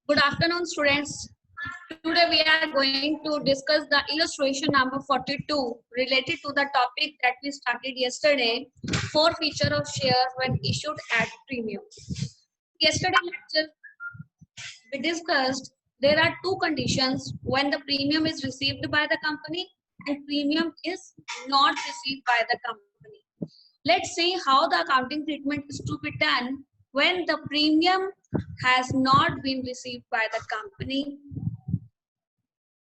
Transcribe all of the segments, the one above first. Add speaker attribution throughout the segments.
Speaker 1: Good afternoon, students. Today we are going to discuss the illustration number 42 related to the topic that we started yesterday, forfeiture of shares when issued at premium. Yesterday lecture we discussed there are two conditions when the premium is received by the company and premium is not received by the company. Let's see how the accounting treatment is to be done when the premium has not been received by the company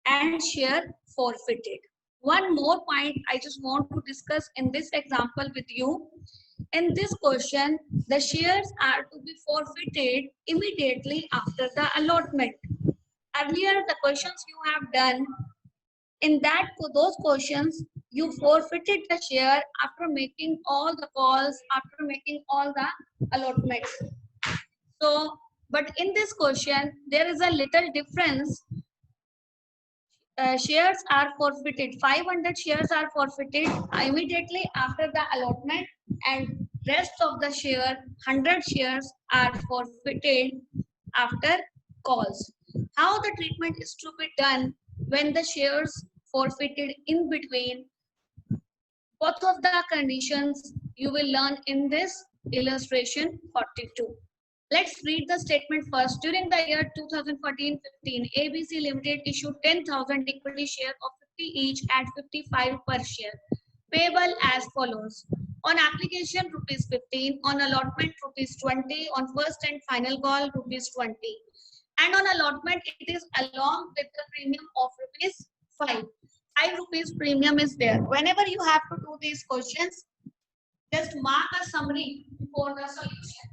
Speaker 1: and share forfeited. One more point I just want to discuss in this example with you. In this question, the shares are to be forfeited immediately after the allotment. Earlier, the questions you have done, in that those questions, you forfeited the share after making all the calls, after making all the allotments. So, but in this question, there is a little difference. Shares are forfeited. 500 shares are forfeited immediately after the allotment, and rest of the share, 100 shares, are forfeited after calls. How the treatment is to be done when the shares forfeited in between? Both of the conditions you will learn in this illustration 42. Let's read the statement first. During the year 2014-15, ABC Limited issued 10,000 equity shares of 50 each at 55 per share, payable as follows. On application, rupees 15. On allotment, rupees 20. On first and final call, rupees 20. And on allotment, it is along with the premium of rupees 5. 5 rupees premium is there. Whenever you have to do these questions, just mark a summary before the solution.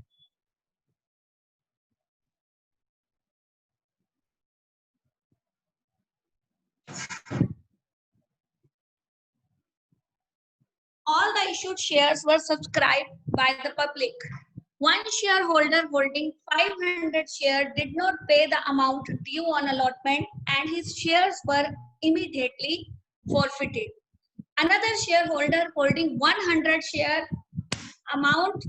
Speaker 1: All the issued shares were subscribed by the public. One shareholder holding 500 shares did not pay the amount due on allotment and his shares were immediately forfeited. Another shareholder holding 100 share amount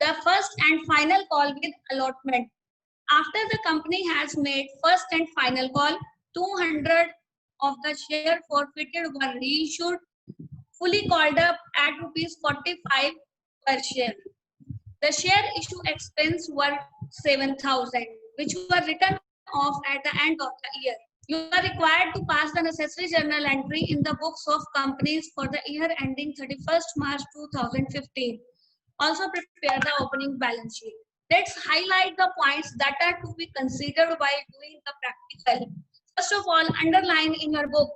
Speaker 1: the first and final call with allotment. After the company has made first and final call, 200 of the share forfeited were reissued, fully called up at rupees 45 per share. The share issue expense were 7,000, which were written off at the end of the year. You are required to pass the necessary journal entry in the books of companies for the year ending 31st March 2015. Also prepare the opening balance sheet. Let's highlight the points that are to be considered while doing the practical. First of all, underline in your book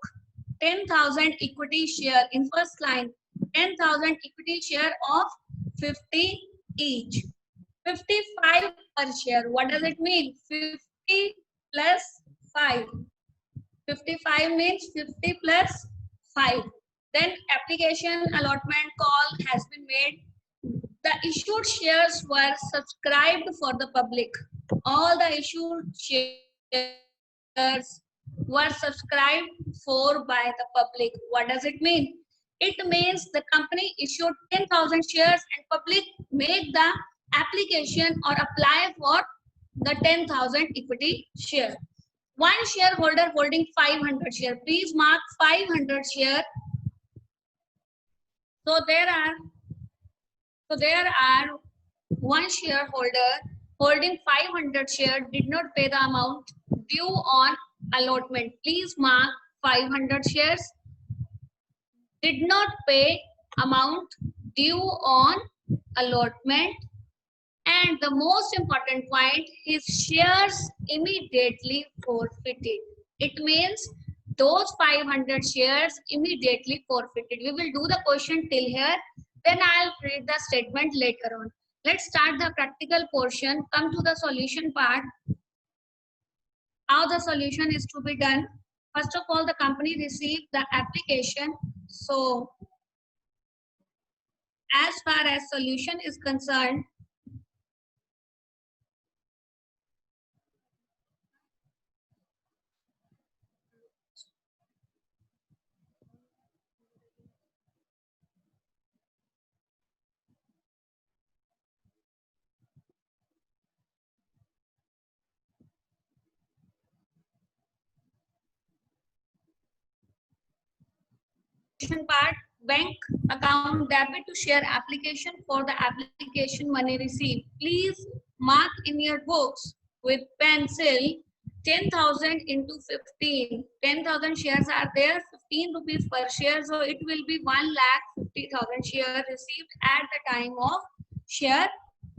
Speaker 1: 10,000 equity share. In first line, 10,000 equity share of 50 each. 55 per share. What does it mean? 50 plus 5. 55 means 50 plus 5. Then application allotment call has been made. The issued shares were subscribed for the public. All the issued shares were subscribed for by the public. What does it mean? It means the company issued 10,000 shares and public made the application or apply for the 10,000 equity share. One shareholder holding 500 share. Please mark 500 share. So there are one shareholder holding 500 shares did not pay the amount due on allotment. Please mark 500 shares did not pay amount due on allotment. And the most important point, his shares immediately forfeited. It means those 500 shares immediately forfeited. We will do the question till here, then I'll read the statement later on. Let's start the practical portion. Come to the solution part. How the solution is to be done. First of all, the company received the application. So, as far as solution is concerned, part, bank account debit to share application for the application money received. Please mark in your books with pencil 10,000 into 15. 10,000 shares are there, 15 rupees per share. So it will be 1,50,000 shares received at the time of share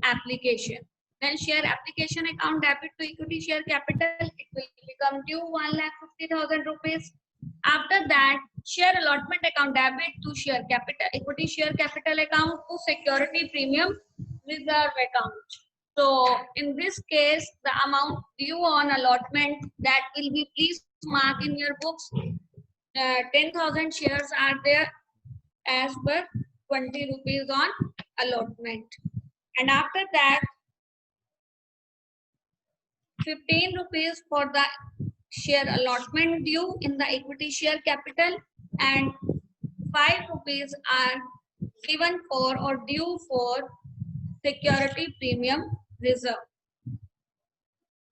Speaker 1: application. Then share application account debit to equity share capital, it will become due 1,50,000 rupees. After that, share allotment account debit to share capital, equity share capital account to security premium reserve account. So in this case, the amount due on allotment that will be, please mark in your books. 10,000 shares are there as per 20 rupees on allotment. And after that, 15 rupees for the share allotment due in the equity share capital, and 5 rupees are given for or due for security premium reserve.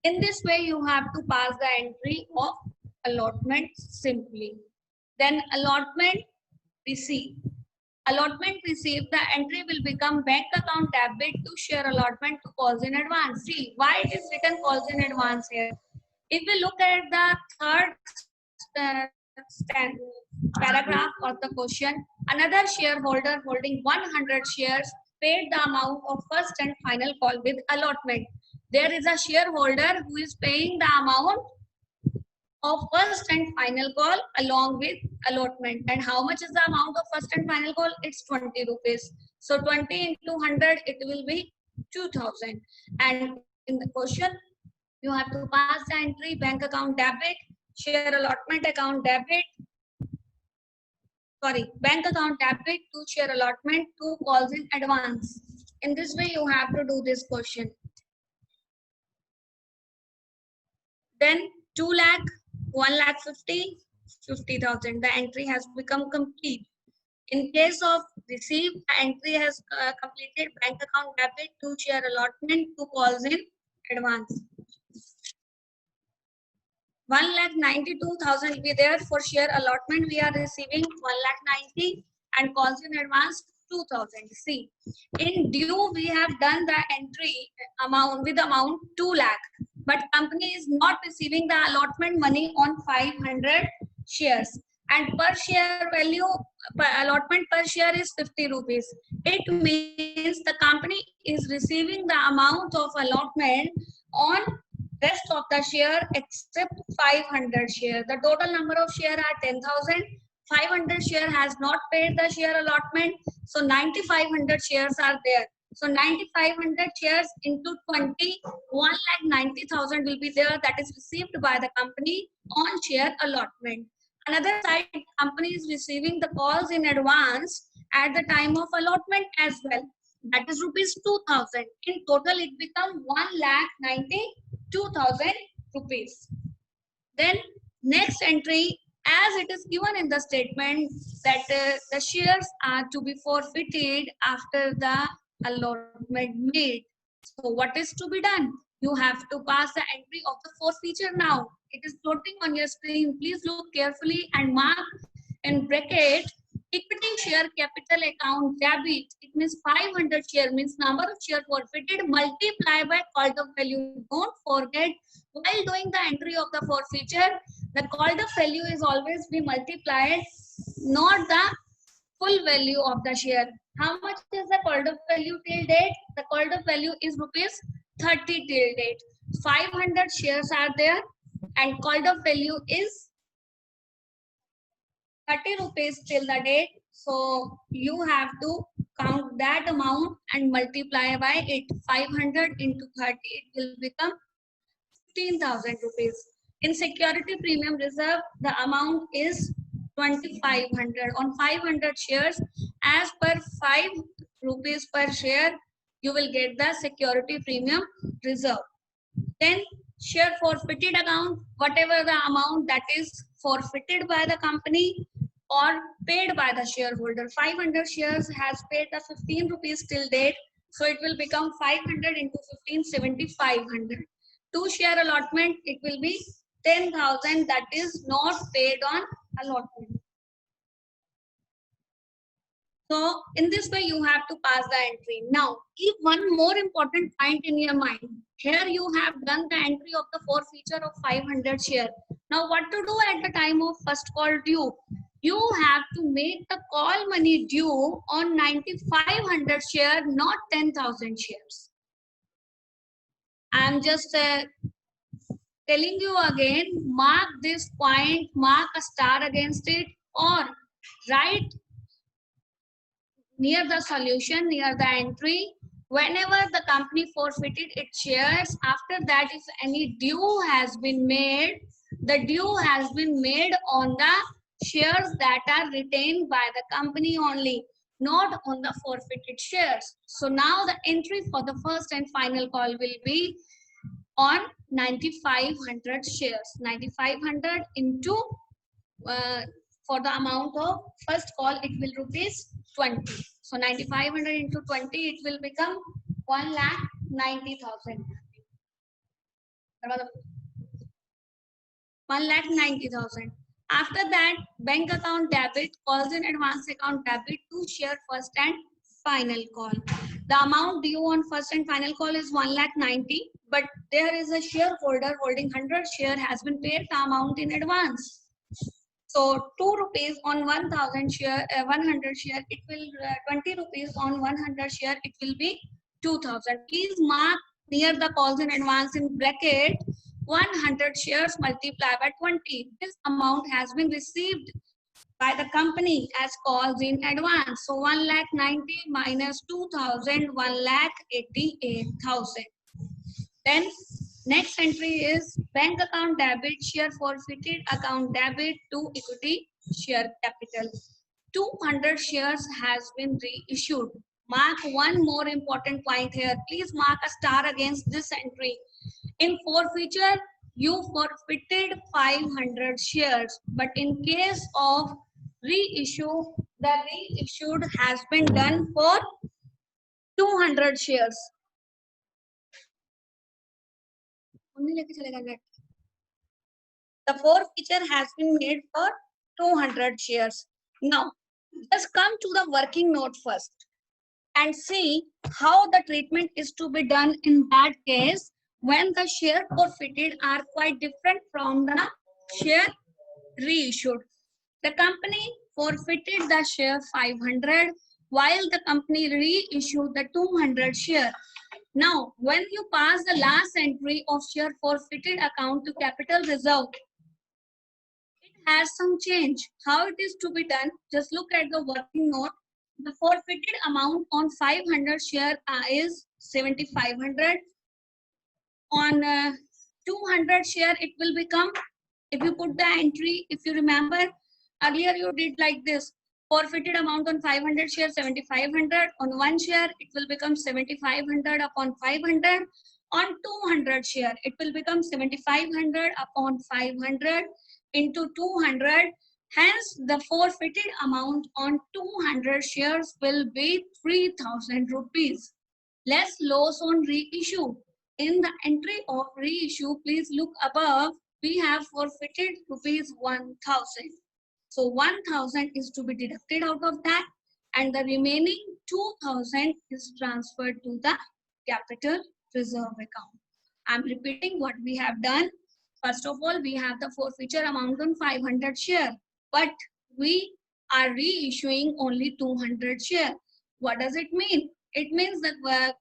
Speaker 1: In this way, you have to pass the entry of allotment simply. Then allotment received. Allotment received, the entry will become bank account debit to share allotment to calls in advance. See, why it is written calls in advance here? If we look at the third paragraph of the question, another shareholder holding 100 shares paid the amount of first and final call with allotment. There is a shareholder who is paying the amount of first and final call along with allotment. And how much is the amount of first and final call? It's 20 rupees. So 20 into 100, it will be 2,000. And in the question, you have to pass the entry bank account debit, share allotment account debit, bank account debit to share allotment to calls in advance. In this way, you have to do this question. Then 2 lakh, 1,50,000, 50,000. The entry has become complete. In case of receive, the entry has completed bank account debit to share allotment to calls in advance. 1,92,000 will be there for share allotment. We are receiving 1,90,000 and calls in advance 2,000. See, in due we have done the entry amount with amount 2 lakh, but company is not receiving the allotment money on 500 shares, and per share value, allotment per share is 50 rupees. It means the company is receiving the amount of allotment on rest of the share except 500 share. The total number of share are 10,000. 500 share has not paid the share allotment, so 9,500 shares are there. So 9,500 shares into 20, 1,90,000 will be there, that is received by the company on share allotment. Another side, company is receiving the calls in advance at the time of allotment as well. That is rupees 2,000. In total, it becomes 1,92,000 rupees. Then next entry, as it is given in the statement that the shares are to be forfeited after the allotment made. So what is to be done? You have to pass the entry of the forfeiture now. It is floating on your screen. Please look carefully and mark in bracket equity share capital account debit. It means 500 share means number of share forfeited multiply by called up value. Don't forget, while doing the entry of the forfeiture, the called up value is always be multiplied, not the full value of the share. How much is the called up value till date? The called up value is rupees 30 till date. 500 shares are there and called up value is 30 rupees till the date. So you have to count that amount and multiply by it. 500 into 30, it will become 15,000 rupees. In security premium reserve, the amount is 2,500 on 500 shares. As per 5 rupees per share, you will get the security premium reserve. Then share forfeited account, whatever the amount that is forfeited by the company or paid by the shareholder. 500 shares has paid the 15 rupees till date. So it will become 500 into 15, 7,500. 2 share allotment, it will be 10,000 that is not paid on allotment. So in this way, you have to pass the entry. Now, keep one more important point in your mind. Here you have done the entry of the forfeiture of 500 share. Now, what to do at the time of first call due? You have to make the call money due on 9,500 share, not 10,000 shares. I'm just telling you again, mark this point, mark a star against it, or write near the solution, near the entry, whenever the company forfeited its shares. After that, if any due has been made, the due has been made on the shares that are retained by the company only, not on the forfeited shares. So now the entry for the first and final call will be on 9,500 shares. 9,500 into for the amount of first call, it will rupees 20. So 9,500 into 20, it will become 1,90,000. 1,90,000. After that, bank account debit, calls in advance account debit to share first and final call. The amount due on first and final call is 1,90,000, but there is a shareholder holding 100 share has been paid the amount in advance. So 2 rupees on 1,000 share, 100 share, it will 20 rupees on 100 share, it will be 2,000. Please mark near the calls in advance in bracket 100 shares multiplied by 20. This amount has been received by the company as calls in advance. So 1,90,000 minus 2,000, 1,88,000. Then next entry is bank account debit, share forfeited, account debit to equity share capital. 200 shares has been reissued. Mark one more important point here. Please mark a star against this entry. In forfeiture, you forfeited 500 shares, but in case of reissue, the reissued has been done for 200 shares. The forfeiture has been made for 200 shares. Now, just come to the working note first and see how the treatment is to be done in that case when the share forfeited are quite different from the share reissued. The company forfeited the share 500 while the company reissued the 200 share. Now, when you pass the last entry of share forfeited account to capital reserve, it has some change. How it is to be done? Just look at the working note. The forfeited amount on 500 share is 7,500. On 200 share, it will become, if you put the entry, if you remember, earlier you did like this. Forfeited amount on 500 share, 7,500. On 1 share, it will become 7,500 upon 500. On 200 share, it will become 7,500 upon 500 into 200. Hence, the forfeited amount on 200 shares will be 3,000 rupees. Less loss on reissue. In the entry of reissue, please look above. We have forfeited rupees 1,000. So 1,000 is to be deducted out of that, and the remaining 2,000 is transferred to the capital reserve account. I'm repeating what we have done. First of all, we have the forfeiture amount on 500 share, but we are reissuing only 200 share. What does it mean? It means that the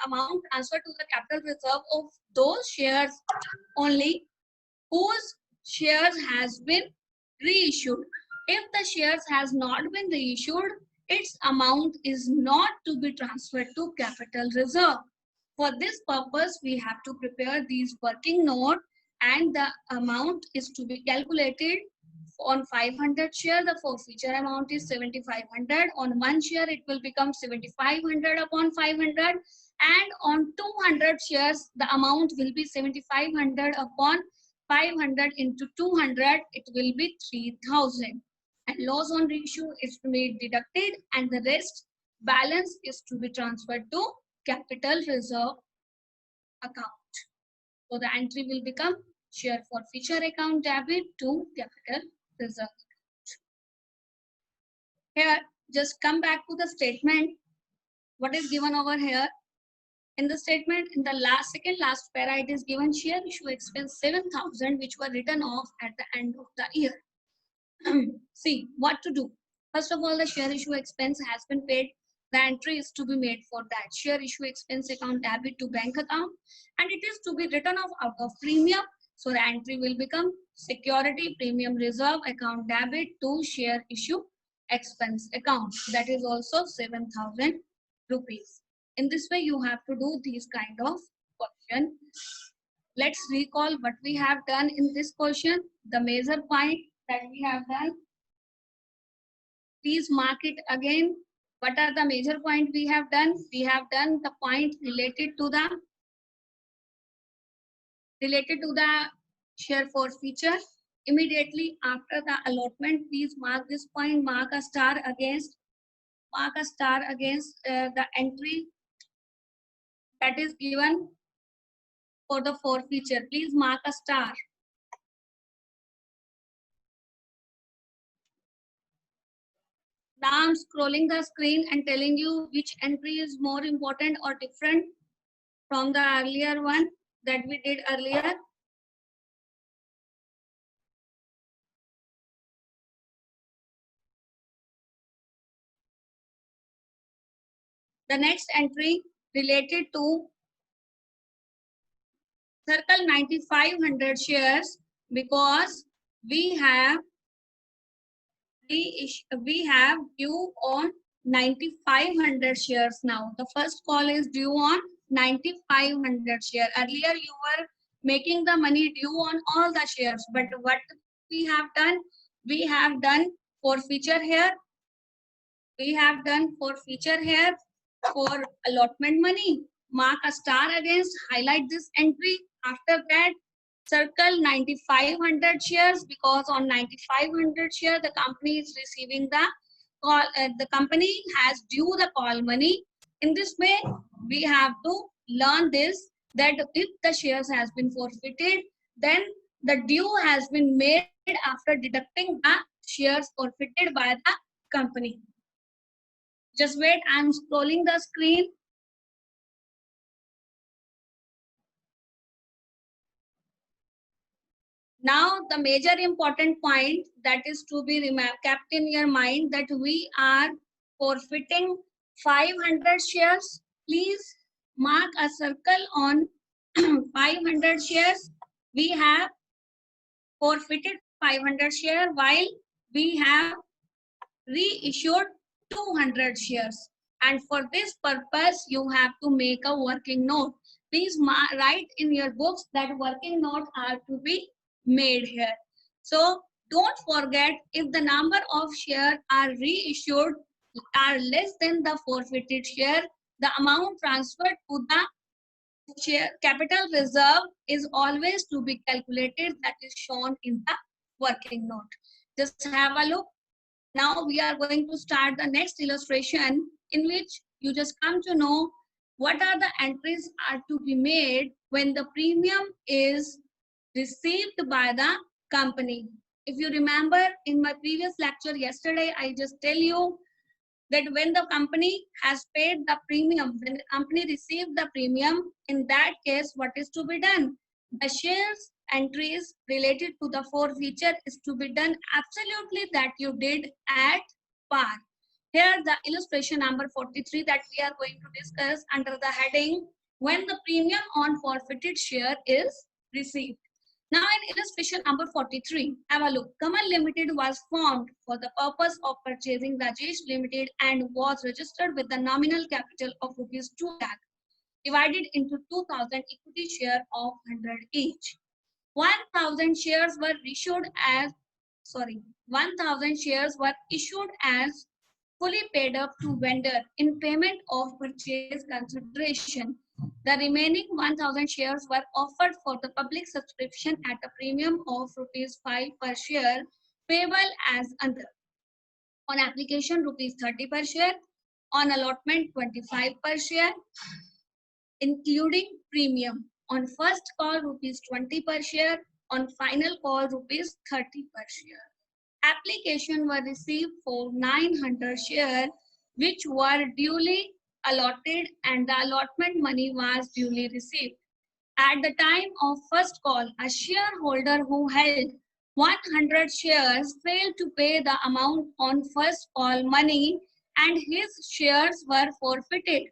Speaker 1: amount transferred to the capital reserve of those shares only whose shares has been reissued. If the shares has not been reissued, its amount is not to be transferred to capital reserve. For this purpose, we have to prepare these working note, and the amount is to be calculated. On 500 share, the forfeiture amount is 7,500. On 1 share, it will become 7,500 upon 500. And on 200 shares, the amount will be 7,500 upon 500 into 200, it will be 3,000. And loss on reissue is to be deducted, and the rest balance is to be transferred to capital reserve account. So the entry will become share forfeiture account debit to capital reserve account. Here, just come back to the statement. What is given over here? In the statement, in the second last para, it is given share issue expense 7,000, which were written off at the end of the year. See what to do. First of all, the share issue expense has been paid. The entry is to be made for that share issue expense account debit to bank account, and it is to be written off out of premium. So the entry will become security premium reserve account debit to share issue expense account. That is also 7,000 rupees. In this way, you have to do these kind of question. Let's recall what we have done in this question. The major point that we have done. Please mark it again. What are the major point we have done? We have done the point related to the share forfeiture. Immediately after the allotment, please mark this point. Mark a star against the entry that is given for the forfeiture. Please mark a star. Now I'm scrolling the screen and telling you which entry is more important or different from the earlier one that we did earlier. The next entry related to circle 9,500 shares, because we have due on 9,500 shares now. The first call is due on 9,500 share. Earlier you were making the money due on all the shares, but what we have done? We have done forfeiture here. We have done forfeiture here for allotment money. Mark a star against, highlight this entry. After that, circle 9,500 shares, because on 9,500 share, the company is receiving the call, the company has due the call money. In this way, we have to learn this, that if the shares has been forfeited, then the due has been made after deducting the shares forfeited by the company. Just wait, I'm scrolling the screen. Now, the major important point that is to be kept in your mind, that we are forfeiting 500 shares. Please mark a circle on 500 shares. We have forfeited 500 shares while we have reissued 200 shares. And for this purpose, you have to make a working note. Please write in your books that working note are to be made here. So don't forget, if the number of shares are reissued are less than the forfeited share, the amount transferred to the share capital reserve is always to be calculated, that is shown in the working note. Just have a look. Now we are going to start the next illustration, in which you just come to know what are the entries are to be made when the premium is received by the company. If you remember in my previous lecture yesterday, I just tell you that when the company has paid the premium, when the company received the premium, in that case, what is to be done? The shares entries related to the forfeiture is to be done absolutely that you did at par. Here the illustration number 43 that we are going to discuss under the heading, when the premium on forfeited share is received. Now in illustration number 43, have a look. Kamal Limited was formed for the purpose of purchasing Rajesh Limited and was registered with the nominal capital of rupees 2 lakh, divided into 2,000 equity share of 100 each. 1,000 shares were issued as 1,000 shares were issued as fully paid up to vendor in payment of purchase consideration. The remaining 1,000 shares were offered for the public subscription at a premium of rupees 5 per share, payable as under. On application, rupees 30 per share. On allotment, 25 per share, including premium. On first call, rupees 20 per share. On final call, rupees 30 per share. application were received for 900 shares which were duly allotted and the allotment money was duly received. At the time of first call, a shareholder who held 100 shares failed to pay the amount on first call money and his shares were forfeited.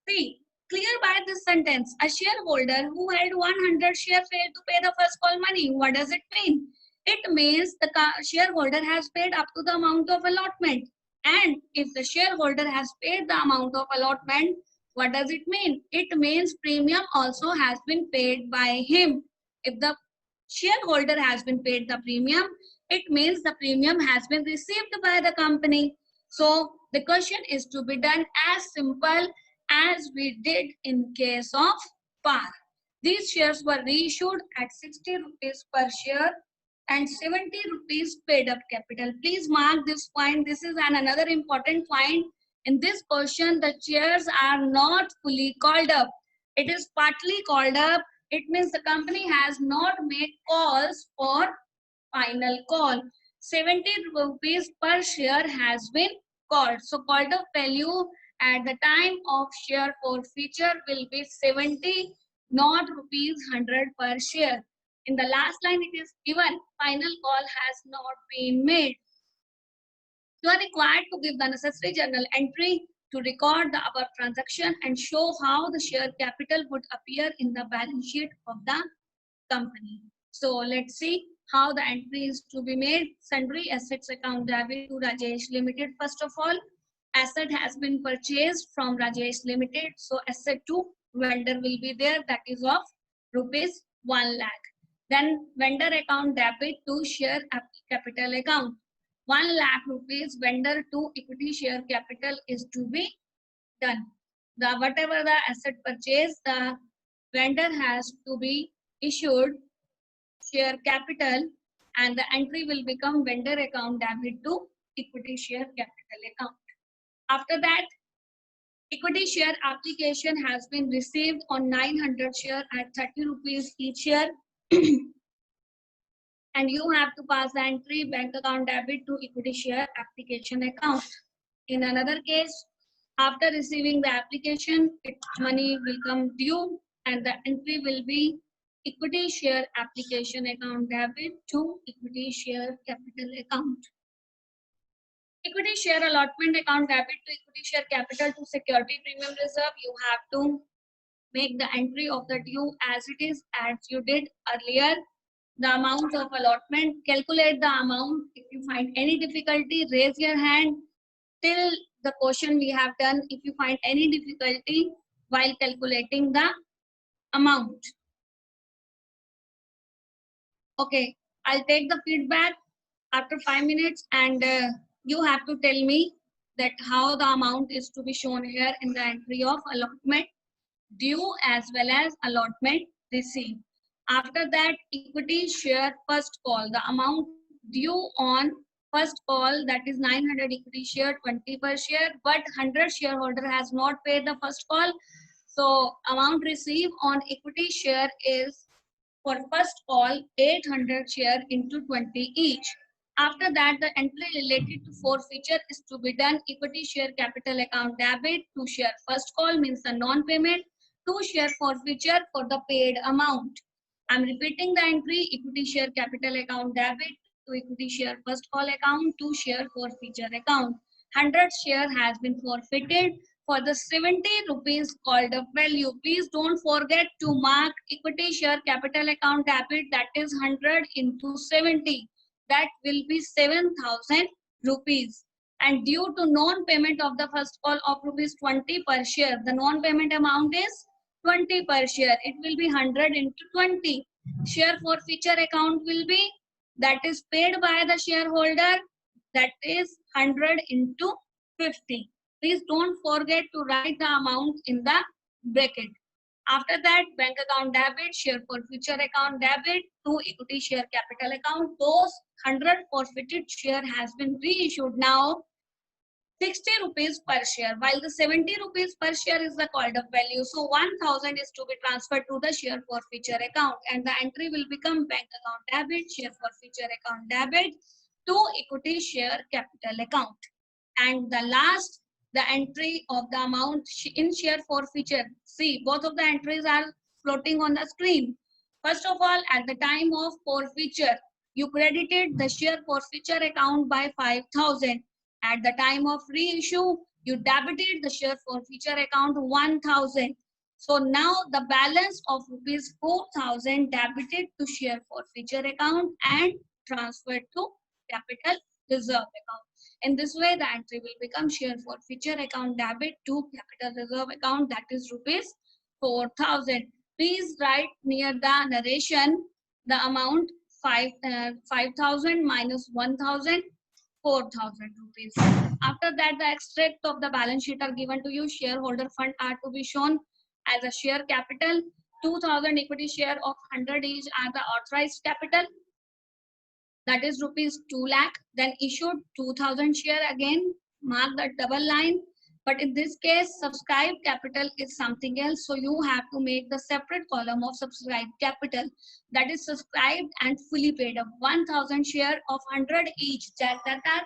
Speaker 1: See, clear by this sentence, a shareholder who held 100 shares failed to pay the first call money. What does it mean? It means the shareholder has paid up to the amount of allotment. And if the shareholder has paid the amount of allotment, what does it mean? It means premium also has been paid by him. If the shareholder has been paid the premium, it means the premium has been received by the company. So the question is to be done as simple as we did in case of PAR. These shares were reissued at 60 rupees per share and 70 rupees paid up capital. Please mark this point. This is another important point. In this question, the shares are not fully called up. It is partly called up. It means the company has not made calls for final call. 70 rupees per share has been called. So called up value at the time of share forfeiture will be 70, not rupees 100 per share. In the last line it is given final call has not been made. You are required to give the necessary journal entry to record the above transaction and show how the share capital would appear in the balance sheet of the company. So let's see how the entry is to be made. Sundry assets account debit to Rajesh Limited. First of all, asset has been purchased from Rajesh Limited. So asset to vendor will be there, that is of rupees 1 lakh. Then vendor account debit to share capital account. 1 lakh rupees vendor to equity share capital is to be done. The whatever the asset purchase, the vendor has to be issued share capital and the entry will become vendor account debit to equity share capital account. After that, equity share application has been received on 900 share at 30 rupees each share. And you have to pass the entry bank account debit to equity share application account. In another case, after receiving the application, its money will come due and the entry will be equity share application account debit to equity share capital account. Equity share allotment account debit to equity share capital to security premium reserve. You have to make the entry of the due as it is, as you did earlier. The amount of allotment, calculate the amount. If you find any difficulty, raise your hand. Till the question we have done, if you find any difficulty while calculating the amount. Okay, I'll take the feedback after 5 minutes and you have to tell me that how the amount is to be shown here in the entry of allotment due as well as allotment received. After that, equity share first call, the amount due on first call, that is 900 equity share, 20 per share, but 100 shareholder has not paid the first call. So amount received on equity share is for first call 800 share into 20 each. After that, the entry related to forfeiture is to be done. Equity share capital account debit to share first call means the non-payment, to share forfeiture for the paid amount. I'm repeating the entry, equity share capital account debit to equity share first call account to share forfeiture account. 100 share has been forfeited for the 70 rupees called up value. Please don't forget to mark equity share capital account debit, that is 100 into 70. That will be 7,000 rupees. And due to non-payment of the first call of rupees 20 per share, the non-payment amount is 20 per share. It will be 100 into 20. Share forfeiture account will be, that is paid by the shareholder, that is 100 into 50. Please don't forget to write the amount in the bracket. After that, bank account debit, share forfeiture account debit to equity share capital account. Those 100 forfeited share has been reissued now 60 rupees per share, while the 70 rupees per share is the called up value. So 1000 is to be transferred to the share forfeiture account and the entry will become bank account debit, share forfeiture account debit to equity share capital account. And the last, the entry of the amount in share forfeiture. See, both of the entries are floating on the screen. First of all, at the time of forfeiture, you credited the share forfeiture account by 5,000. At the time of reissue, you debited the share forfeiture account 1,000. So now the balance of rupees 4,000 debited to share forfeiture account and transferred to capital reserve account. In this way, the entry will become share forfeiture account debit to capital reserve account, that is rupees 4,000. Please write near the narration the amount 5,000 minus 1,000, 4,000 rupees. After that, the extract of the balance sheet are given to you. Shareholder fund are to be shown as a share capital. 2,000 equity share of 100 each are the authorized capital. That is rupees 2 lakh. Then issued 2,000 share, again mark the double line. But in this case, subscribed capital is something else. So you have to make the separate column of subscribed capital. That is subscribed and fully paid up. 1,000 share of 100 each that are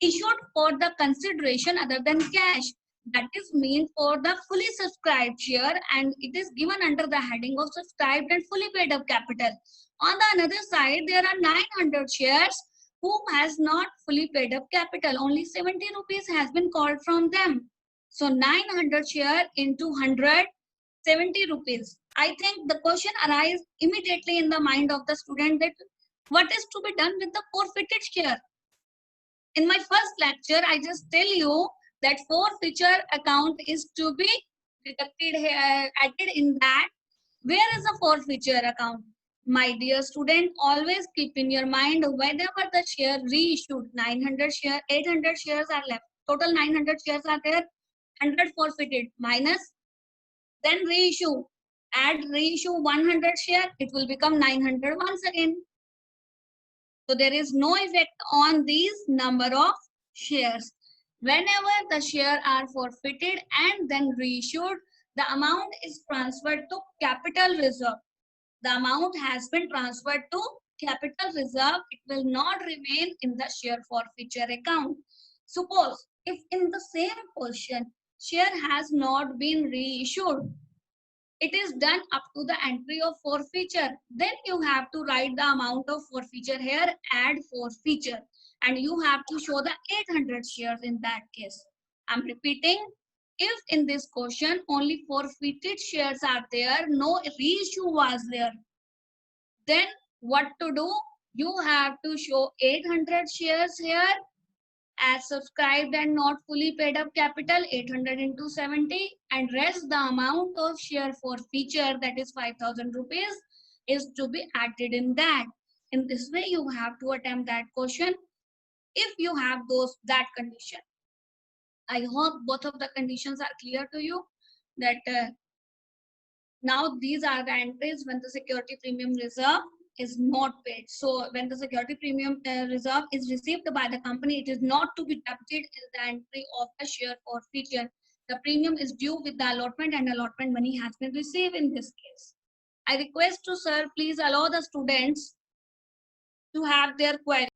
Speaker 1: issued for the consideration other than cash. That is meant for the fully subscribed share, and it is given under the heading of subscribed and fully paid up capital. On the another side, there are 900 shares who has not fully paid up capital. Only 70 rupees has been called from them. So 900 share into 100, 70 rupees. I think the question arises immediately in the mind of the student that what is to be done with the forfeited share. In my first lecture, I just tell you that forfeiture account is to be deducted here, added in that. Where is the forfeiture account? My dear student, always keep in your mind whenever the share reissued, 900 share, 800 shares are left. Total 900 shares are there, 100 forfeited minus, then reissue. Add reissue 100 share, it will become 900 once again. So there is no effect on these number of shares. Whenever the shares are forfeited and then reissued, the amount is transferred to capital reserve. The amount has been transferred to capital reserve. It will not remain in the share forfeiture account. Suppose if in the same question, share has not been reissued, it is done up to the entry of forfeiture. Then you have to write the amount of forfeiture here, add forfeiture, and you have to show the 800 shares in that case. I'm repeating, if in this question only forfeited shares are there, no reissue was there, then what to do? You have to show 800 shares here as subscribed and not fully paid up capital, 800 into 70, and rest the amount of share forfeiture, that is 5,000 rupees, is to be added in that. In this way, you have to attempt that question if you have that condition. I hope both of the conditions are clear to you, that now these are the entries when the security premium reserve is not paid. So when the security premium reserve is received by the company, it is not to be debited in the entry of the share forfeiture. The premium is due with the allotment and allotment money has been received in this case. I request to sir, please allow the students to have their query.